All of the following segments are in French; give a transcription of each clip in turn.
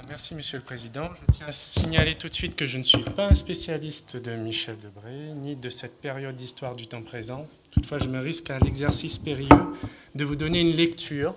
Merci, Monsieur le Président. Je tiens à signaler tout de suite que je ne suis pas un spécialiste de Michel Debré, ni de cette période d'histoire du temps présent. Toutefois, je me risque à l'exercice périlleux de vous donner une lecture,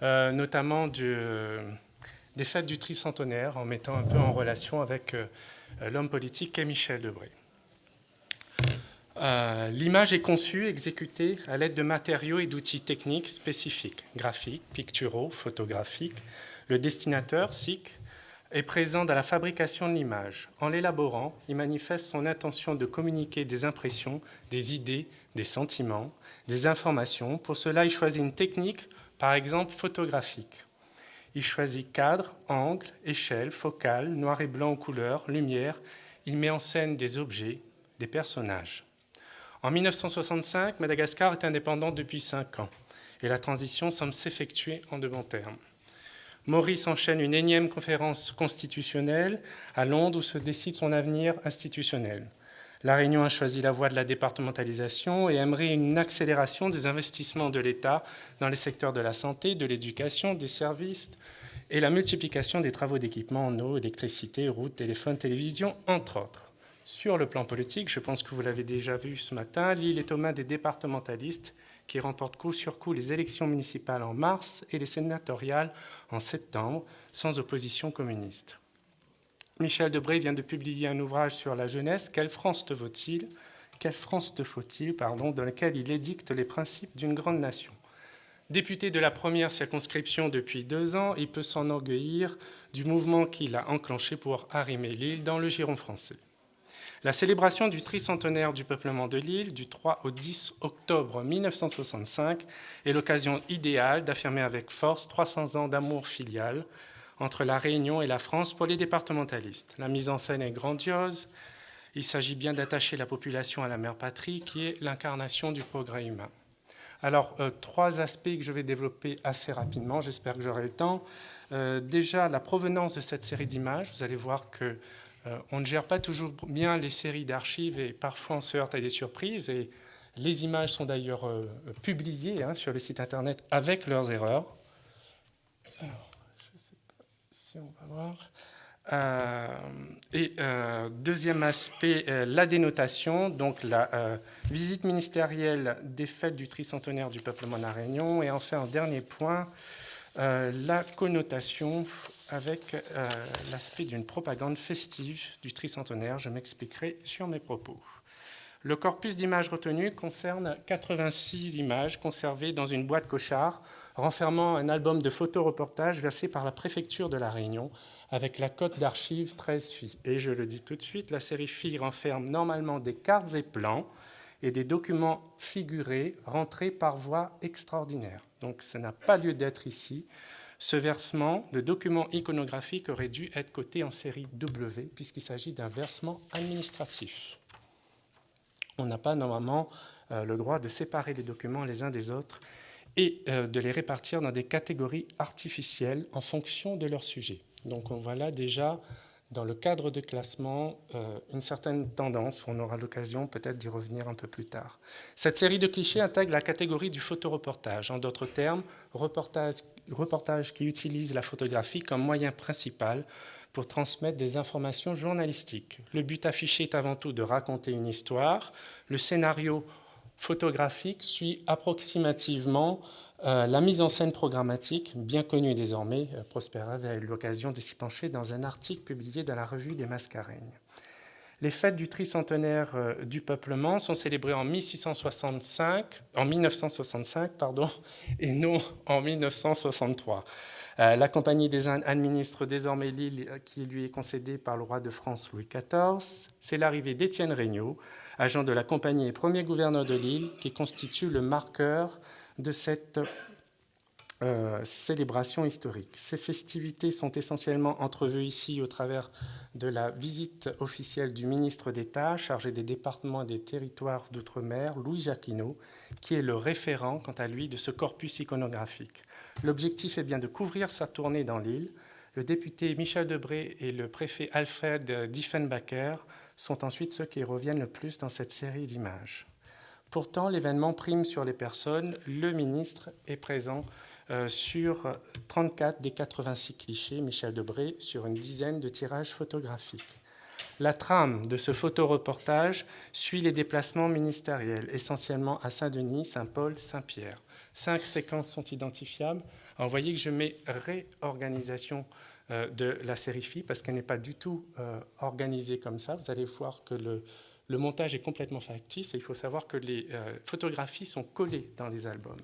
notamment des fêtes du tricentenaire, en mettant un peu en relation avec l'homme politique qu'est Michel Debré. L'image est conçue, exécutée à l'aide de matériaux et d'outils techniques spécifiques, graphiques, picturaux, photographiques. Le dessinateur, SIC, est présent dans la fabrication de l'image. En l'élaborant, il manifeste son intention de communiquer des impressions, des idées, des sentiments, des informations. Pour cela, il choisit une technique, par exemple photographique. Il choisit cadre, angle, échelle, focale, noir et blanc ou couleur, lumière. Il met en scène des objets, des personnages. En 1965, Madagascar est indépendant depuis 5 ans et la transition semble s'effectuer en de bons termes. Maurice enchaîne une énième conférence constitutionnelle à Londres où se décide son avenir institutionnel. La Réunion a choisi la voie de la départementalisation et aimerait une accélération des investissements de l'État dans les secteurs de la santé, de l'éducation, des services et la multiplication des travaux d'équipement en eau, électricité, routes, téléphone, télévision, entre autres. Sur le plan politique, je pense que vous l'avez déjà vu ce matin, l'île est aux mains des départementalistes qui remportent coup sur coup les élections municipales en mars et les sénatoriales en septembre, sans opposition communiste. Michel Debré vient de publier un ouvrage sur la jeunesse, Quelle France te faut-il, dans lequel il édicte les principes d'une grande nation. Député de la première circonscription depuis 2 ans, il peut s'enorgueillir du mouvement qu'il a enclenché pour arrimer l'île dans le giron français. La célébration du tricentenaire du peuplement de l'île, du 3 au 10 octobre 1965, est l'occasion idéale d'affirmer avec force 300 ans d'amour filial entre la Réunion et la France pour les départementalistes. La mise en scène est grandiose. Il s'agit bien d'attacher la population à la mère patrie, qui est l'incarnation du progrès humain. Alors, 3 aspects que je vais développer assez rapidement, j'espère que j'aurai le temps. Déjà, la provenance de cette série d'images. Vous allez voir que on ne gère pas toujours bien les séries d'archives et parfois on se heurte à des surprises. Et les images sont d'ailleurs publiées sur le site internet avec leurs erreurs. Alors, je ne sais pas si on va voir. Deuxième aspect, la dénotation, donc la visite ministérielle des fêtes du tricentenaire du peuplement de la Réunion. Et enfin, en dernier point, la connotation avec l'aspect d'une propagande festive du tricentenaire. Je m'expliquerai sur mes propos. Le corpus d'images retenues concerne 86 images conservées dans une boîte Cochard, renfermant un album de photoreportages versé par la préfecture de la Réunion, avec la cote d'archives 13 filles. Et je le dis tout de suite, la série filles renferme normalement des cartes et plans et des documents figurés rentrés par voie extraordinaire. Donc ça n'a pas lieu d'être ici. Ce versement de documents iconographiques aurait dû être coté en série W, puisqu'il s'agit d'un versement administratif. On n'a pas normalement le droit de séparer les documents les uns des autres et de les répartir dans des catégories artificielles en fonction de leur sujet. Donc on voit là déjà, dans le cadre de classement, une certaine tendance. On aura l'occasion peut-être d'y revenir un peu plus tard. Cette série de clichés intègre la catégorie du photoreportage. En d'autres termes, reportage qui utilise la photographie comme moyen principal pour transmettre des informations journalistiques. Le but affiché est avant tout de raconter une histoire. Le scénario photographique suit approximativement la mise en scène programmatique, bien connue désormais. Prospera avait eu l'occasion de s'y pencher dans un article publié dans la revue des Mascareignes. Les fêtes du tricentenaire du peuplement sont célébrées en 1965, et non en 1963. La Compagnie des Indes administre désormais l'île qui lui est concédée par le roi de France Louis XIV. C'est l'arrivée d'Étienne Regnault, agent de la Compagnie et premier gouverneur de l'île, qui constitue le marqueur de cette célébration historique. Ces festivités sont essentiellement entrevues ici au travers de la visite officielle du ministre d'État chargé des départements et des territoires d'outre-mer, Louis Jacquinot, qui est le référent, quant à lui, de ce corpus iconographique. L'objectif est bien de couvrir sa tournée dans l'île. Le député Michel Debré et le préfet Alfred Diefenbaker sont ensuite ceux qui reviennent le plus dans cette série d'images. Pourtant, l'événement prime sur les personnes. Le ministre est présent sur 34 des 86 clichés, Michel Debré, sur une dizaine de tirages photographiques. La trame de ce photoreportage suit les déplacements ministériels, essentiellement à Saint-Denis, Saint-Paul, Saint-Pierre. 5 séquences sont identifiables. Alors, vous voyez que je mets réorganisation de la sérifie parce qu'elle n'est pas du tout organisée comme ça. Vous allez voir que le montage est complètement factice et il faut savoir que les photographies sont collées dans les albums.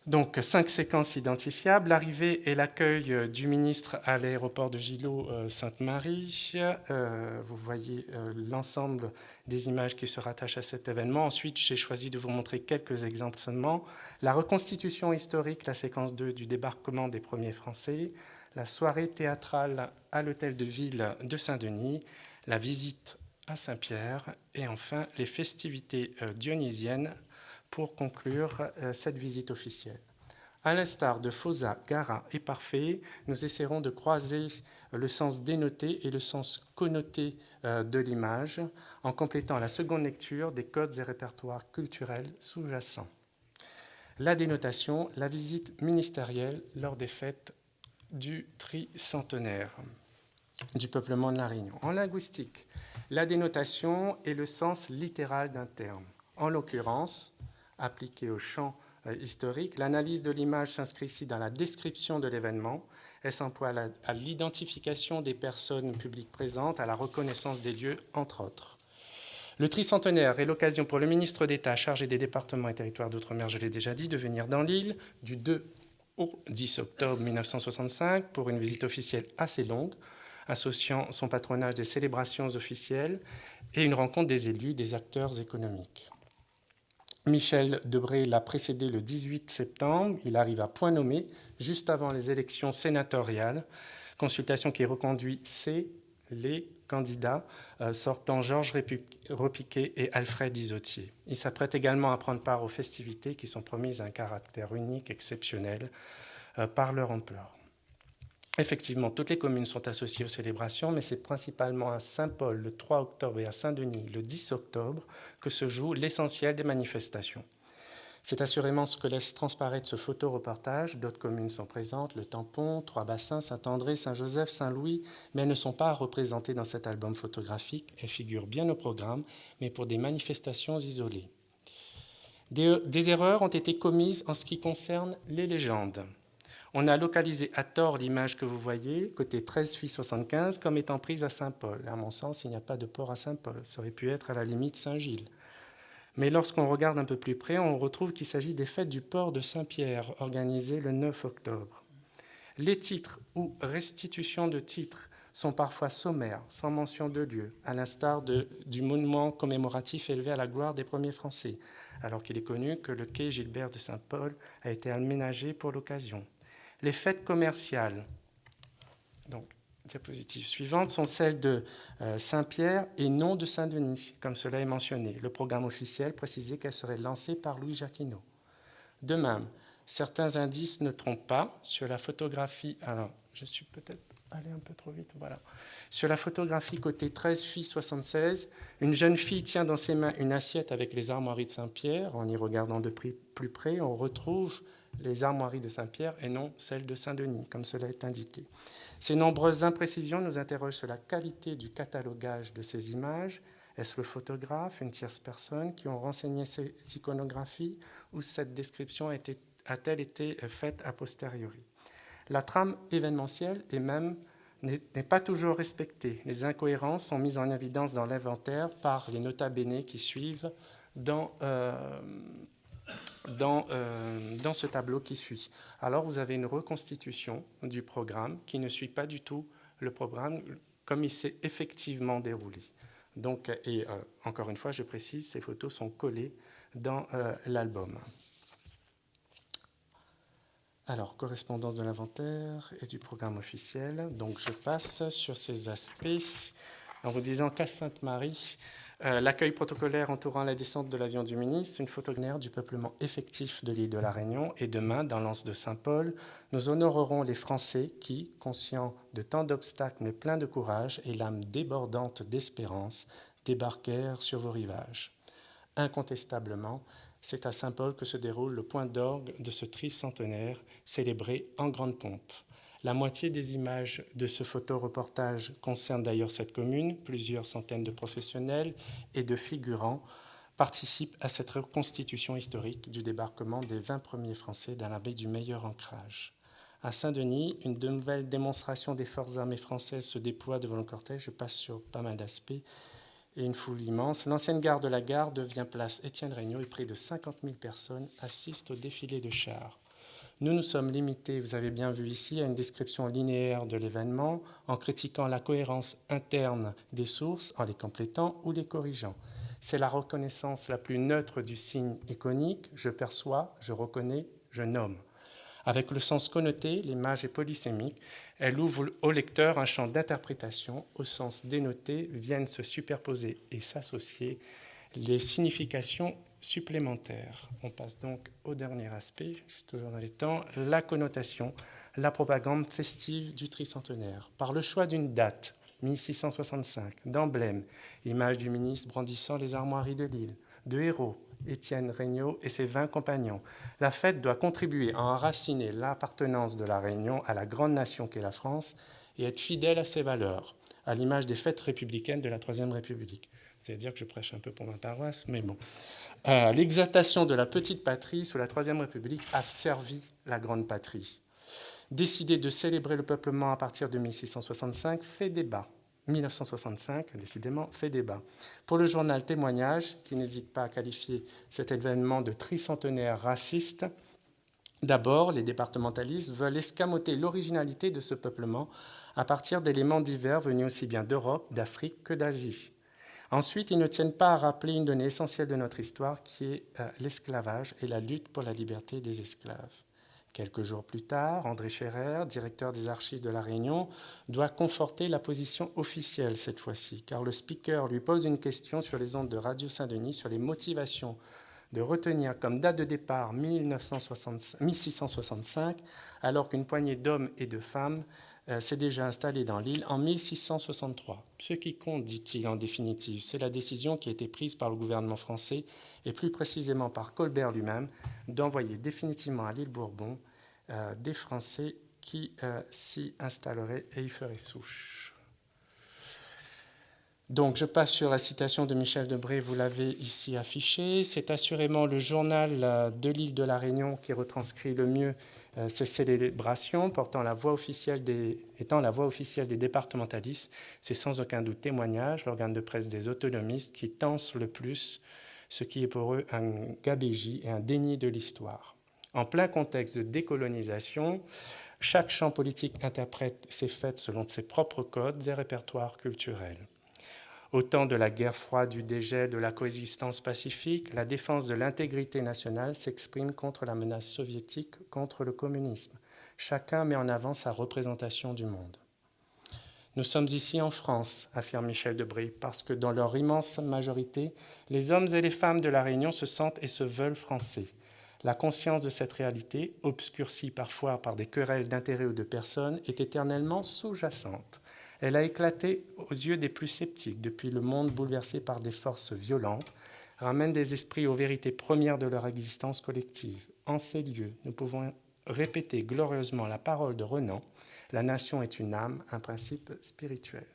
Donc, 5 séquences identifiables. L'arrivée et l'accueil du ministre à l'aéroport de Gillot-Sainte-Marie. Vous voyez l'ensemble des images qui se rattachent à cet événement. Ensuite, j'ai choisi de vous montrer quelques exemples seulement. La reconstitution historique, la séquence 2 du débarquement des premiers Français. La soirée théâtrale à l'hôtel de ville de Saint-Denis. La visite à Saint-Pierre. Et enfin, les festivités dionysiennes pour conclure cette visite officielle. À l'instar de Fauza, Garat et Parfait, nous essaierons de croiser le sens dénoté et le sens connoté de l'image en complétant la seconde lecture des codes et répertoires culturels sous-jacents. La dénotation, la visite ministérielle lors des fêtes du tricentenaire du peuplement de la Réunion. En linguistique, la dénotation est le sens littéral d'un terme. En l'occurrence, appliquée au champ historique, l'analyse de l'image s'inscrit ici dans la description de l'événement. Elle s'emploie à l'identification des personnes publiques présentes, à la reconnaissance des lieux, entre autres. Le tricentenaire est l'occasion pour le ministre d'État chargé des départements et territoires d'outre-mer, je l'ai déjà dit, de venir dans l'île du 2 au 10 octobre 1965 pour une visite officielle assez longue, associant son patronage des célébrations officielles et une rencontre des élus, des acteurs économiques. Michel Debré l'a précédé le 18 septembre. Il arrive à point nommé, juste avant les élections sénatoriales, consultation qui reconduit les candidats sortant Georges Repiquet et Alfred Isotier. Il s'apprête également à prendre part aux festivités qui sont promises à un caractère unique, exceptionnel, par leur ampleur. Effectivement, toutes les communes sont associées aux célébrations, mais c'est principalement à Saint-Paul le 3 octobre et à Saint-Denis le 10 octobre que se joue l'essentiel des manifestations. C'est assurément ce que laisse transparaître ce photoreportage. D'autres communes sont présentes, le Tampon, Trois-Bassins, Saint-André, Saint-Joseph, Saint-Louis, mais elles ne sont pas représentées dans cet album photographique. Elles figurent bien au programme, mais pour des manifestations isolées. Des erreurs ont été commises en ce qui concerne les légendes. On a localisé à tort l'image que vous voyez, côté 13 Filles 75, comme étant prise à Saint-Paul. À mon sens, il n'y a pas de port à Saint-Paul. Ça aurait pu être à la limite Saint-Gilles. Mais lorsqu'on regarde un peu plus près, on retrouve qu'il s'agit des fêtes du port de Saint-Pierre, organisées le 9 octobre. Les titres ou restitutions de titres sont parfois sommaires, sans mention de lieu, à l'instar du monument commémoratif élevé à la gloire des premiers Français, alors qu'il est connu que le quai Gilbert de Saint-Paul a été aménagé pour l'occasion. Les fêtes commerciales, donc diapositive suivante, sont celles de Saint-Pierre et non de Saint-Denis, comme cela est mentionné. Le programme officiel précisait qu'elle serait lancée par Louis Jacquinot. De même, certains indices ne trompent pas. Sur la photographie, alors je suis peut-être allé un peu trop vite, voilà. Sur la photographie côté 13 Filles 76, une jeune fille tient dans ses mains une assiette avec les armoiries de Saint-Pierre. En y regardant de plus près, on retrouve les armoiries de Saint-Pierre et non celles de Saint-Denis, comme cela est indiqué. Ces nombreuses imprécisions nous interrogent sur la qualité du catalogage de ces images. Est-ce le photographe, une tierce personne qui ont renseigné ces iconographies ou cette description a-t-elle été faite a posteriori? La trame événementielle n'est pas toujours respectée. Les incohérences sont mises en évidence dans l'inventaire par les nota bene qui suivent dans ce tableau qui suit. Alors vous avez une reconstitution du programme qui ne suit pas du tout le programme comme il s'est effectivement déroulé. Donc, encore une fois, je précise, ces photos sont collées dans l'album. Alors, correspondance de l'inventaire et du programme officiel. Donc, je passe sur ces aspects en vous disant qu'à Sainte-Marie, l'accueil protocolaire entourant la descente de l'avion du ministre, une photographie du peuplement effectif de l'île de la Réunion. Et demain, dans l'anse de Saint-Paul, nous honorerons les Français qui, conscients de tant d'obstacles mais pleins de courage et l'âme débordante d'espérance, débarquèrent sur vos rivages. Incontestablement, c'est à Saint-Paul que se déroule le point d'orgue de ce tricentenaire, célébré en grande pompe. La moitié des images de ce photoreportage concernent d'ailleurs cette commune. Plusieurs centaines de professionnels et de figurants participent à cette reconstitution historique du débarquement des 20 premiers Français dans la baie du meilleur ancrage. À Saint-Denis, une nouvelle démonstration des forces armées françaises se déploie devant le cortège. Je passe sur pas mal d'aspects. Et une foule immense. L'ancienne gare de la Gare devient place Étienne Regnault et près de 50 000 personnes assistent au défilé de chars. Nous nous sommes limités, vous avez bien vu ici, à une description linéaire de l'événement en critiquant la cohérence interne des sources, en les complétant ou les corrigeant. C'est la reconnaissance la plus neutre du signe iconique. Je perçois, je reconnais, je nomme. Avec le sens connoté, l'image est polysémique. Elle ouvre au lecteur un champ d'interprétation. Au sens dénoté viennent se superposer et s'associer les significations supplémentaires. On passe donc au dernier aspect, je suis toujours dans les temps, la connotation, la propagande festive du tricentenaire. Par le choix d'une date, 1665, d'emblèmes, image du ministre brandissant les armoiries de Lille, de héros, Étienne Regnault et ses 20 compagnons. La fête doit contribuer à enraciner l'appartenance de la Réunion à la grande nation qu'est la France et être fidèle à ses valeurs, à l'image des fêtes républicaines de la Troisième République. C'est-à-dire que je prêche un peu pour ma paroisse, mais bon. L'exaltation de la petite patrie sous la Troisième République a servi la grande patrie. Décider de célébrer le peuplement à partir de 1665 fait débat. 1965, décidément, fait débat. Pour le journal Témoignage, qui n'hésite pas à qualifier cet événement de tricentenaire raciste, d'abord, les départementalistes veulent escamoter l'originalité de ce peuplement à partir d'éléments divers venus aussi bien d'Europe, d'Afrique que d'Asie. Ensuite, ils ne tiennent pas à rappeler une donnée essentielle de notre histoire qui est l'esclavage et la lutte pour la liberté des esclaves. Quelques jours plus tard, André Scherer, directeur des archives de la Réunion, doit conforter la position officielle cette fois-ci, car le speaker lui pose une question sur les ondes de Radio Saint-Denis sur les motivations de retenir comme date de départ 1665, alors qu'une poignée d'hommes et de femmes s'est déjà installée dans l'île en 1663. Ce qui compte, dit-il en définitive, c'est la décision qui a été prise par le gouvernement français, et plus précisément par Colbert lui-même, d'envoyer définitivement à l'île Bourbon des Français qui s'y installeraient et y feraient souche. Donc, je passe sur la citation de Michel Debré, vous l'avez ici affichée. C'est assurément le journal de l'île de la Réunion qui retranscrit le mieux ces célébrations, étant la voix officielle des départementalistes. C'est sans aucun doute Témoignage, l'organe de presse des autonomistes, qui tense le plus ce qui est pour eux un gabégie et un déni de l'histoire. En plein contexte de décolonisation, chaque champ politique interprète ces fêtes selon ses propres codes et répertoires culturels. Au temps de la guerre froide, du dégel, de la coexistence pacifique, la défense de l'intégrité nationale s'exprime contre la menace soviétique, contre le communisme. Chacun met en avant sa représentation du monde. Nous sommes ici en France, affirme Michel Debré, parce que dans leur immense majorité, les hommes et les femmes de la Réunion se sentent et se veulent français. La conscience de cette réalité, obscurcie parfois par des querelles d'intérêts ou de personnes, est éternellement sous-jacente. Elle a éclaté aux yeux des plus sceptiques depuis le monde bouleversé par des forces violentes, ramène des esprits aux vérités premières de leur existence collective. En ces lieux, nous pouvons répéter glorieusement la parole de Renan, la nation est une âme, un principe spirituel.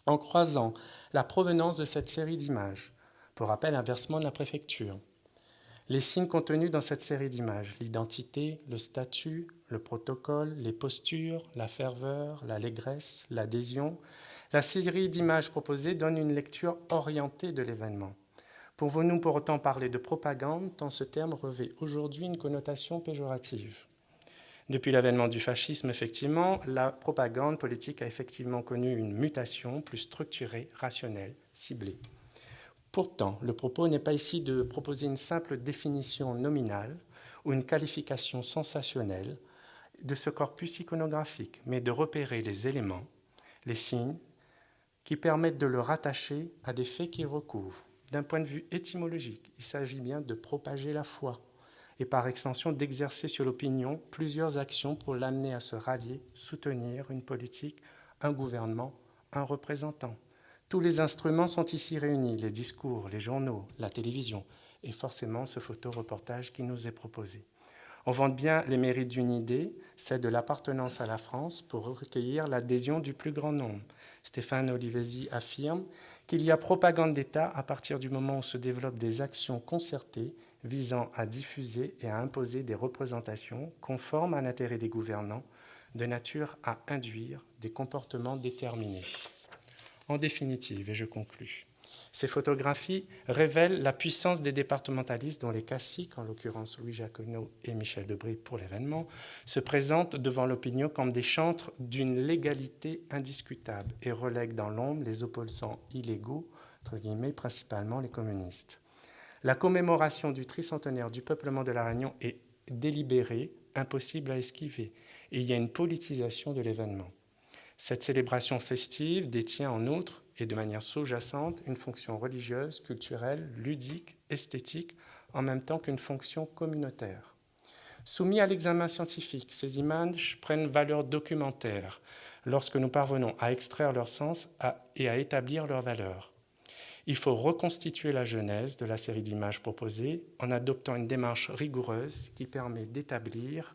En croisant la provenance de cette série d'images, pour rappel, un versement de la préfecture, les signes contenus dans cette série d'images, l'identité, le statut, le protocole, les postures, la ferveur, l'allégresse, l'adhésion, la série d'images proposées donne une lecture orientée de l'événement. Pouvons-nous pour autant parler de propagande, tant ce terme revêt aujourd'hui une connotation péjorative ? Depuis l'avènement du fascisme, effectivement, la propagande politique a effectivement connu une mutation plus structurée, rationnelle, ciblée. Pourtant, le propos n'est pas ici de proposer une simple définition nominale ou une qualification sensationnelle de ce corpus iconographique, mais de repérer les éléments, les signes, qui permettent de le rattacher à des faits qu'il recouvre. D'un point de vue étymologique, il s'agit bien de propager la foi et par extension d'exercer sur l'opinion plusieurs actions pour l'amener à se rallier, soutenir une politique, un gouvernement, un représentant. Tous les instruments sont ici réunis, les discours, les journaux, la télévision, et forcément ce photoreportage qui nous est proposé. On vante bien les mérites d'une idée, celle de l'appartenance à la France, pour recueillir l'adhésion du plus grand nombre. Stéphane Olivesi affirme qu'il y a propagande d'État à partir du moment où se développent des actions concertées visant à diffuser et à imposer des représentations conformes à l'intérêt des gouvernants, de nature à induire des comportements déterminés. En définitive, et je conclus, ces photographies révèlent la puissance des départementalistes dont les classiques, en l'occurrence Louis Jacquenot et Michel Debré pour l'événement, se présentent devant l'opinion comme des chantres d'une légalité indiscutable et relèguent dans l'ombre les opposants illégaux, entre guillemets, principalement les communistes. La commémoration du tricentenaire du peuplement de la Réunion est délibérée, impossible à esquiver, et il y a une politisation de l'événement. Cette célébration festive détient en outre, et de manière sous-jacente, une fonction religieuse, culturelle, ludique, esthétique, en même temps qu'une fonction communautaire. Soumis à l'examen scientifique, ces images prennent valeur documentaire lorsque nous parvenons à extraire leur sens et à établir leur valeur. Il faut reconstituer la genèse de la série d'images proposées en adoptant une démarche rigoureuse qui permet d'établir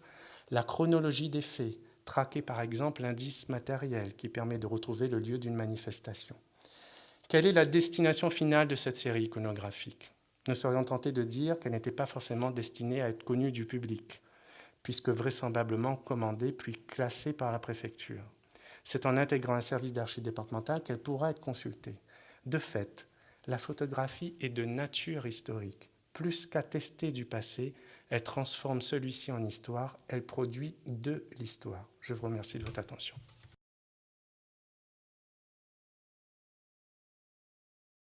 la chronologie des faits, traquer par exemple l'indice matériel qui permet de retrouver le lieu d'une manifestation. Quelle est la destination finale de cette série iconographique ? Nous serions tentés de dire qu'elle n'était pas forcément destinée à être connue du public, puisque vraisemblablement commandée puis classée par la préfecture. C'est en intégrant un service d'archives départemental qu'elle pourra être consultée. De fait, la photographie est de nature historique. Plus qu'attester du passé, elle transforme celui-ci en histoire, elle produit de l'histoire. Je vous remercie de votre attention.